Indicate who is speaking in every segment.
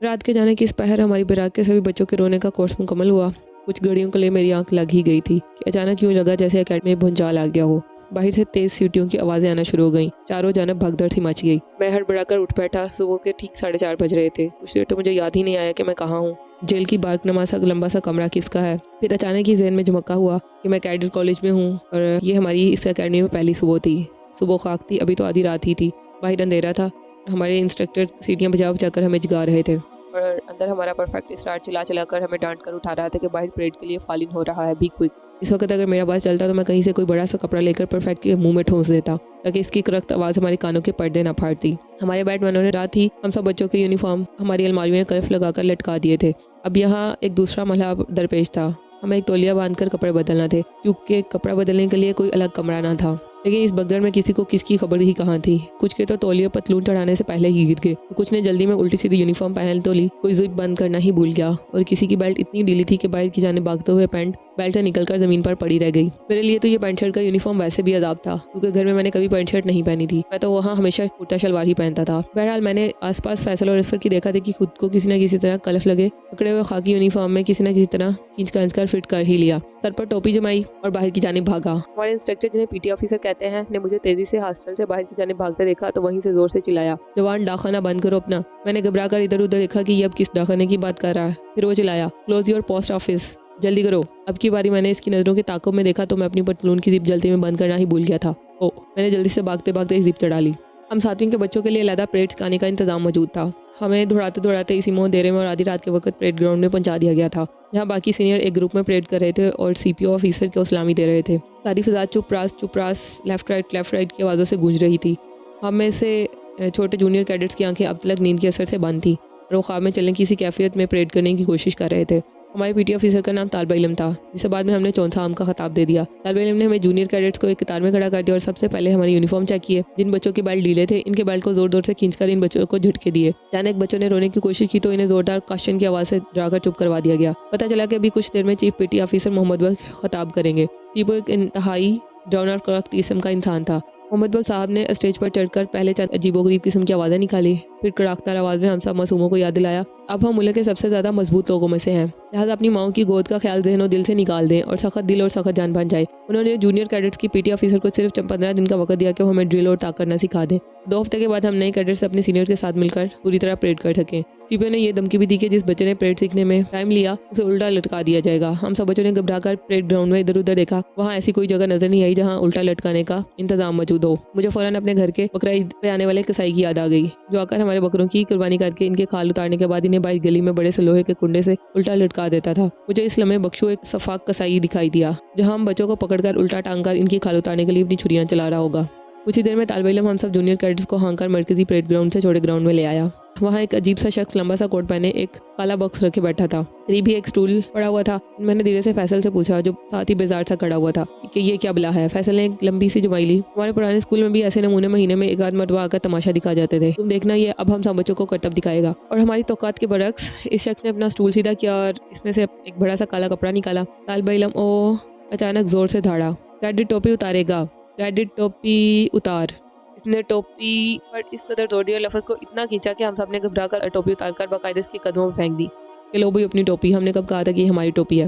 Speaker 1: रात के जाने की इस पहर हमारी बैराक के सभी बच्चों के रोने का कोर्स मुकम्मल हुआ। कुछ घड़ियों के लिए मेरी आंख लग ही गई थी कि अचानक यूं लगा जैसे अकेडमी में भूचाल आ गया हो। बाहर से तेज सीटियों की आवाज़ें आना शुरू हो गईं। चारों जानब भगदड़ सी मच गई। मैं हड़बड़ाकर उठ बैठा। सुबह के ठीक 4:30 बज रहे थे। कुछ देर तो मुझे याद ही नहीं आया कि मैं कहाँ हूँ। जेल की बारकनुमा सा लंबा सा कमरा किसका है। फिर अचानक ही जहन में झमका हुआ कि मैं कैडेट कॉलेज में हूँ और ये हमारी इस अकेडमी में पहली सुबह थी। सुबह खाक थी, अभी तो आधी रात ही थी। बाहर अंधेरा था। हमारे इंस्ट्रक्टर सीटियाँ बजा बजाकर हमें जगा रहे थे और अंदर हमारा परफेक्ट स्टार्ट चिल्ला चिल्लाकर हमें डांट कर उठा रहा था कि बाहर परेड के लिए फालिन हो रहा है, बी क्विक। इस वक्त अगर मेरा बस चलता तो मैं कहीं से कोई बड़ा सा कपड़ा लेकर परफेक्ट के मुंह में ठोंस देता ताकि इसकी करख्त आवाज़ हमारे कानों के पर्दे ना फाड़ती। हमारे बैटमैनों ने रात ही हम सब बच्चों के यूनिफॉर्म हमारी अलमारी में कलफ लगाकर लटका दिए थे। अब यहाँ एक दूसरा मसला दरपेश था। हमें एक तौलिया बांधकर कपड़े बदलना थे क्योंकि कपड़ा बदलने के लिए कोई अलग कमरा ना था। लेकिन इस भगदड़ में किसी को किसकी खबर ही कहाँ थी। कुछ के तो तौलिया पतलून चढ़ाने से पहले ही गिर गए। कुछ ने जल्दी में उल्टी सीधी यूनिफॉर्म पहन तो ली, कोई जिप बंद करना ही भूल गया और किसी की बेल्ट इतनी ढीली थी कि बाहर की जाने भागते हुए पैंट बेल्ट से निकलकर जमीन पर पड़ी रह गई। मेरे लिए तो ये पैंट शर्ट का यूनिफॉर्म वैसे भी अजाब था क्योंकि घर में मैंने कभी पैंट शर्ट नहीं पहनी थी। मैं तो वहाँ हमेशा कुर्ता शलवार ही पहनता था। बहरहाल मैंने आसपास फैसल और इसफर की देखा था कि खुद को किसी न किसी तरह कलफ लगे पकड़े हुए खाकी यूनिफॉर्म में किसी न किसी तरह खींच खींच कर फिट कर ही लिया। सर पर टोपी जमाई और बाहर की जानिब भागा। हमारे इंस्ट्रक्टर जिन्हें पीटी ऑफिसर कहते हैं ने मुझे तेजी से हॉस्टल से बाहर की जानिब भागते देखा तो वहीं से जोर से चिल्लाया, जवान डाखाना बंद करो अपना। मैंने घबरा कर इधर उधर देखा कि ये अब किस डाखाने की बात कर रहा है। फिर वो चिल्लाया, क्लोज योर पोस्ट ऑफिस, जल्दी करो। अब की बारी मैंने इसकी नज़रों के ताक़ुब में देखा तो मैं अपनी पतलून की जिप जल्दी में बंद करना ही भूल गया था। ओ, मैंने जल्दी से भागते भागते जिप चढ़ा ली। हम 7वीं के बच्चों के लिए अलग परेड सिखाने का इंतजाम मौजूद था। हमें दौड़ाते दौड़ाते इसी मोह देरे में और आधी रात के वक्त परेड ग्राउंड में पहुंचा दिया गया था जहां बाकी सीनियर एक ग्रुप में परेड कर रहे थे और सीपीओ ऑफिसर को सलामी दे रहे थे। सारी फिजा चुप रास लेफ्ट राइट की आवाज़ों से गूंज रही थी। हम में से छोटे जूनियर कैडेट्स की आंखें अब तक नींद के असर से बंद थी और वो ख्वाब में चलने की किसी कैफियत में परेड करने की कोशिश कर रहे थे। हमारे पीटी ऑफिसर का नाम तालिब इल्म था जिसे बाद में हमने चौथा आम का खिताब दे दिया। तालिब इल्म ने हमें जूनियर कैडेट्स को एक कतार में खड़ा कर दिया और सबसे पहले हमारे यूनिफॉर्म चेक किए। जिन बच्चों के बेल्ट ढीले थे इनके बेल्ट को जोर जोर से खींचकर इन बच्चों को झटके दिए। अचानक बच्चों ने रोने की कोशिश की तो इन्हें जोरदार काशन की आवाज़ से डराकर चुप करवा दिया गया। पता चला कि अभी कुछ देर में चीफ पीटी ऑफिसर मोहम्मद बख्श खिताब करेंगे। चीफ एक इंतहाई डाउन और करख्त किस्म का इंसान था। मोहम्मद बख्श साहब ने स्टेज पर चढ़कर पहले चंद अजीबोगरीब किस्म की आवाज़ें निकाली, फिर कड़ाकदार आवाज़ में हम सब मासूमों को याद दिलाया, अब हम मुल्क के सबसे ज़्यादा मजबूत लोगों में से हैं, लिहाजा अपनी माओ की गोद का ख्याल ज़हन और दिल से निकाल दें और सख्त दिल और सख्त जान बन जाए। उन्होंने जूनियर कैडेट्स की पीटी ऑफिसर को सिर्फ 15 दिन का वक्त दिया कि वो हमें ड्रिल और ताक करना सिखा दें। 2 हफ्ते के बाद हम नए कैडेट्स अपने सीनियर के साथ मिलकर पूरी तरह परेड कर सकें। सीपीओ ने यह धमकी भी दी कि जिस बच्चे ने परेड सीखने में टाइम लिया उसे उल्टा लटका दिया जाएगा। हम सब बच्चों ने घबराकर परेड ग्राउंड में इधर उधर देखा। वहाँ ऐसी कोई जगह नजर नहीं आई जहाँ उल्टा लटकाने का इंतजाम मौजूद हो। मुझे फौरन अपने घर के बकरा ईद पे आने वाले कसाई की याद आ गई जो आकर हमारे बकरों की कुर्बानी करके इनके खाल उतारने के बाद इन्हें बाहर गली में बड़े से लोहे के कुंडे से उल्टा लटका देता था। मुझे इस लम्हे बख्शू एक सफाक कसाई दिखाई दिया जहाँ हम बच्चों को पकड़कर उल्टा टांग कर इनकी खाल उतारने के लिए अपनी छुरियां चला रहा होगा। कुछ ही देर में तालिब इल्म हम सब जूनियर कैडेट्स को हांकर मरकजी परेड ग्राउंड से छोटे ग्राउंड में ले आया। वहाँ एक अजीब सा शख्स लंबा सा कोट पहने एक काला बॉक्स रखे बैठा था। करीब ही एक स्टूल पड़ा हुआ था। मैंने धीरे से फैसल से पूछा जो साथ ही बेजार सा खड़ा हुआ था कि ये क्या बला है। फैसल ने एक लंबी सी जुबाई ली। हमारे पुराने स्कूल में भी ऐसे नमूने महीने में एक आध मरतबा आकर तमाशा दिखा जाते थे। तुम देखना ये अब हम सब बच्चों को करतब दिखाएगा। और हमारी तौकात के बरक्स इस शख्स ने अपना स्टूल सीधा किया और इसमें से एक बड़ा सा काला कपड़ा निकाला। तालिब इल्म ओ अचानक जोर से धाड़ा, कैडेट टोपी उतारेगा, कैडेट टोपी उतार। इसने टोपी पर इस कदर जोर दिया, लफ्ज़ को इतना खींचा कि हम सब ने घबरा कर टोपी उतारकर बाकायदे इसके कदमों में फेंक दी कि लो भाई अपनी टोपी, हमने कब कहा था कि ये हमारी टोपी है।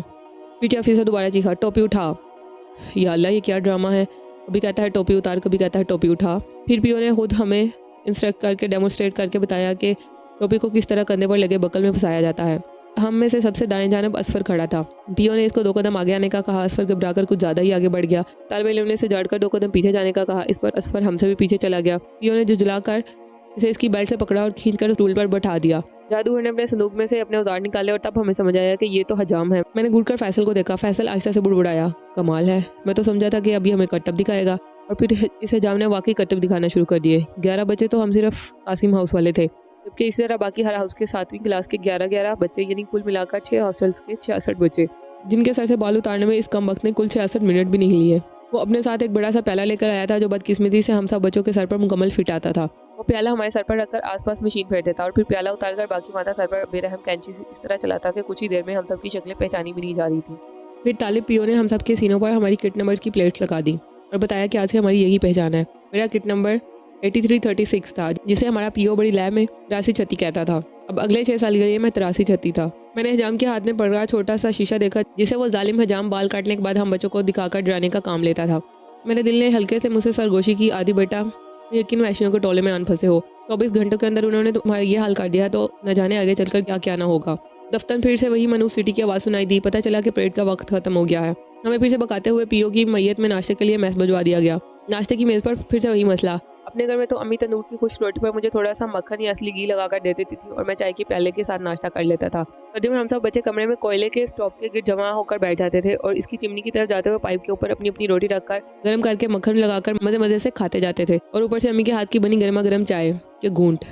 Speaker 1: पीटी ऑफिसर दोबारा चीखा, टोपी उठा। या अल्लाह ये क्या ड्रामा है, कभी कहता है टोपी उतार, कभी कहता है टोपी उठा। फिर पीओ ने खुद हमें इंस्ट्रक्ट करके डेमोन्स्ट्रेट करके बताया कि टोपी को किस तरह कंधे पर लगे बकल में फंसाया जाता है। हम में से सबसे दाएं जानब असफर खड़ा था। पीओ ने इसको 2 कदम आगे आने का कहा। असफर घबराकर कुछ ज़्यादा ही आगे बढ़ गया। तालिब इल्म ने इसे झाड़कर 2 कदम पीछे जाने का कहा। इस पर असफर हमसे भी पीछे चला गया। पीओ ने जुझलाकर इसे इसकी बेल्ट से पकड़ा और खींचकर स्टूल पर बैठा दिया। जादूगर ने अपने संदूक में से अपने औजार निकाले और तब हमें समझ आया कि ये तो हजाम है। मैंने घूरकर फैसल को देखा। फैसल आहिस्ता से बुड़बुड़ाया, कमाल है, मैं तो समझा था कि अभी हमें करतब दिखाएगा और फिर इस हजाम ने वाकई करतब दिखाना शुरू कर दिए। 11 बच्चे तो हम सिर्फ कासिम हाउस वाले थे, जबकि इसी तरह बाकी हर हाउस के 7वीं क्लास के 11 बच्चे, यानी कुल मिलाकर 6 हॉस्टल्स के 66 बच्चे, जिनके सर से बाल उतारने में इस कम वक्त ने कुल 66 मिनट भी नहीं लिए। वो अपने साथ एक बड़ा सा प्याला लेकर आया था जो बदकिस्मती से हम सब बच्चों के सर पर मुकम्मल फिट आता था। वो प्याला हमारे सर पर रखकर आसपास मशीन फेरते था और फिर प्याला उतारकर बाकी माथा सर पर बेरहम कैंची से इस तरह चलाता कि कुछ ही देर में हम सब की शक्लें पहचानी भी नहीं जा रही थी। फिर तालिब पीओ ने हम सब के सीनों पर हमारी किट नंबर की प्लेट्स लगा दी और बताया कि आज से हमारी यही पहचान है। मेरा किट नंबर 8336 था जिसे हमारा पीओ बड़ी लैब में राशि छती कहता था। अब अब अगले 6 साल के लिए मैं तरासी छत्ती था। मैंने हजाम के हाथ में पड़ा छोटा सा शीशा देखा जिसे वो जालिम हजाम बाल काटने के बाद हम बच्चों को दिखाकर डराने का काम लेता था। मेरे दिल ने हल्के से मुझसे सरगोशी की, आदि बेटा यकीन वैश्यों के टोले में आन फंसे हो, 24 घंटों के अंदर उन्होंने तुम्हारा ये हाल कर दिया है तो न जाने आगे चलकर क्या क्या ना होगा। दफ्तर फिर से वही मनु सिटी की आवाज़ सुनाई दी। पता चला कि परेड का वक्त खत्म हो गया है। हमें फिर से बकाते हुए पीओ की मैयत में नाश्ते के लिए मैस भिजवा दिया गया। नाश्ते की मेज़ पर फिर से वही मसला। अपने घर में तो अम्मी तंदूर की खुश रोटी पर मुझे थोड़ा सा मक्खन या असली घी लगाकर दे देती थी और मैं चाय के प्याले के साथ नाश्ता कर लेता था। सर्दियों में हम सब बच्चे कमरे में कोयले के स्टोव के गिर जमा होकर बैठ जाते थे और इसकी चिमनी की तरफ जाते हुए पाइप के ऊपर अपनी अपनी रोटी रखकर गर्म करके मक्खन लगाकर मजे मजे से खाते जाते थे और ऊपर से अम्मी के हाथ की बनी गर्मा गर्म चाय के घूंट।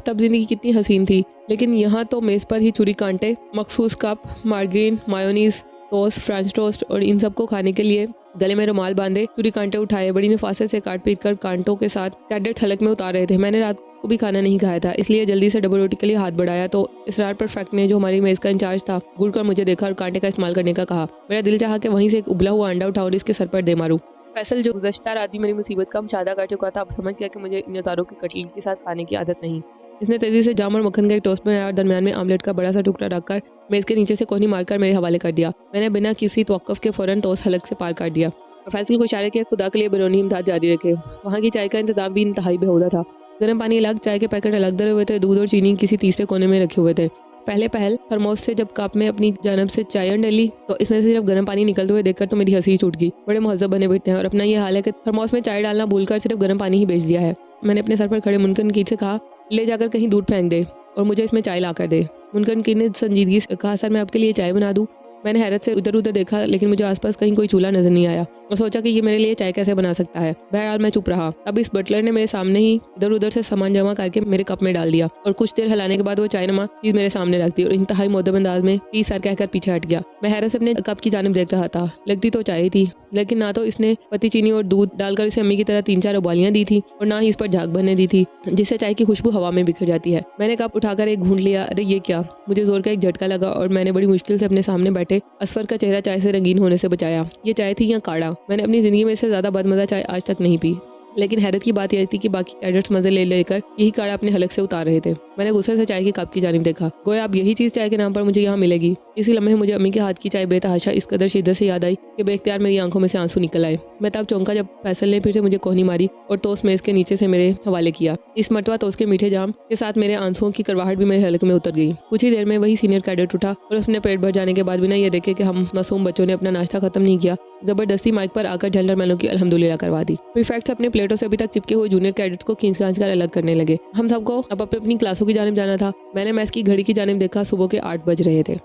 Speaker 1: तब जिंदगी कितनी हसीन थी। लेकिन यहाँ तो मेज़ पर ही छुरी कांटे, मखसूस cup, margarine, mayonnaise, toast, French toast और इन सबको खाने के लिए गले में रुमाल बांधे छुरी कांटे उठाए बड़ी नफासत से काट पीट कर कांटों के साथ कैडेट थलक में उतार रहे थे। मैंने रात को भी खाना नहीं खाया था, इसलिए जल्दी से डबल रोटी के लिए हाथ बढ़ाया तो इसरार परफेक्ट ने, जो हमारी मेज़ का इंचार्ज था, घूर कर मुझे देखा और कांटे का इस्तेमाल करने का कहा। मेरा दिल चाहा कि वहीं से एक उबला हुआ अंडा उठाऊं और इसके सर पर दे मारूं। फैसल, जो गुज़श्ता रात भी मेरी मुसीबत का मुशाहदा कर चुका था, अब समझ गया कि मुझे इन अतारों की कटली के साथ खाने की आदत नहीं। इसने तेजी से जाम और मक्खन का एक टोस्ट बनाया और दरमियान में आमलेट का बड़ा सा टुकड़ा रखकर मेज़ के नीचे से कोहनी मारकर मेरे हवाले कर दिया। मैंने बिना किसी तवक्कुफ के फौरन टोस्ट हलक से पार कर दिया। फैसल को इशारे किया, खुदा के लिए बैरूनी इमदाद जारी रखे। वहाँ की चाय का इंतजाम भी इंतहाई बेहुदा था। गर्म पानी अलग, चाय के पैकेट अलग धरे हुए थे, दूध और चीनी किसी तीसरे कोने में रखे हुए थे। पहले थर्मोस से जब कप में अपनी जानब से चाय डली तो इसमें से सिर्फ गर्म पानी निकलते हुए देखकर तो मेरी हंसी छूट गई। बड़े मुहज़्ज़ब बने बैठते हैं और अपना ये हाल है कि थर्मोस में चाय डालना भूलकर सिर्फ गर्म पानी ही बेच दिया है। मैंने अपने सर पर खड़े मुनकर नकीर से कहा, ले जाकर कहीं दूर फेंक दे और मुझे इसमें चाय ला कर दे। मुनकर नकीर ने संजीदगी से कहा, सर मैं आपके लिए चाय बना दूँ। मैंने हैरत से उधर उधर देखा लेकिन मुझे आसपास कहीं कोई चूल्हा नजर नहीं आया और सोचा कि ये मेरे लिए चाय कैसे बना सकता है। बहरहाल मैं चुप रहा। अब इस बटलर ने मेरे सामने ही इधर उधर से सामान जमा करके मेरे कप में डाल दिया और कुछ देर हिलाने के बाद वो चायनुमा चीज मेरे सामने रख दी और इंतहाई मुअद्दब अंदाज में प्लीज सर कहकर पीछे हट गया। मैं हैरत से अपने कप की जानिब देख रहा था। लगती तो चाय थी लेकिन ना तो इसने पत्ती, चीनी और दूध डालकर इसे अम्मी की तरह 3-4 उबालियां दी थी और ना ही इस पर झाग बनने दी थी जिससे चाय की खुशबू हवा में बिखर जाती है। मैंने कप उठाकर एक घूंट लिया। अरे ये क्या! मुझे जोर का एक झटका लगा और मैंने बड़ी मुश्किल से अपने सामने बैठे असफर का चेहरा चाय से रंगीन होने से बचाया। ये चाय थी या काढ़ा? मैंने अपनी जिंदगी में इससे ज्यादा बदमजा चाय आज तक नहीं पी। लेकिन हैरत की बात यह थी कि बाकी कैडेट्स मजे ले लेकर यही काढ़ा अपने हलक से उतार रहे थे। मैंने गुस्से से चाय के कप की जानिब देखा। गोया अब यही चीज चाय के नाम पर मुझे यहाँ मिलेगी। इसी लम्हे मुझे अम्मी के हाथ की चाय बेतहाशा इस कदर शिद्दत से याद आई कि बेख्तियार मेरी आंखों में से आंसू निकल आए। मैं तब चौंका जब फैसल ने फिर से मुझे कोहनी मारी और टोस्ट मेज के नीचे से मेरे हवाले किया। इस मरतबा टोस्ट के मीठे जाम के साथ मेरे आंसुओं की करवाहट भी मेरे हलक में उतर गई। कुछ ही देर में वही सीनियर कैडेट उठा और उसने पेट भर जाने के बाद बिना ये देखे कि हम मासूम बच्चों ने अपना नाश्ता खत्म नहीं किया, जबरदस्ती माइक पर आकर जेंटलमैनों की अल्हम्दुलिल्लाह करवा दी। प्रीफेक्ट्स अपने प्लेटों से अभी तक चिपके हुए जूनियर कैडेट्स को खींच कर अलग करने लगे। हम सबको अब अपनी क्लासों की जानिब जाना था। मैंने मैस की घड़ी की जानिब देखा, सुबह के 8 बज रहे थे।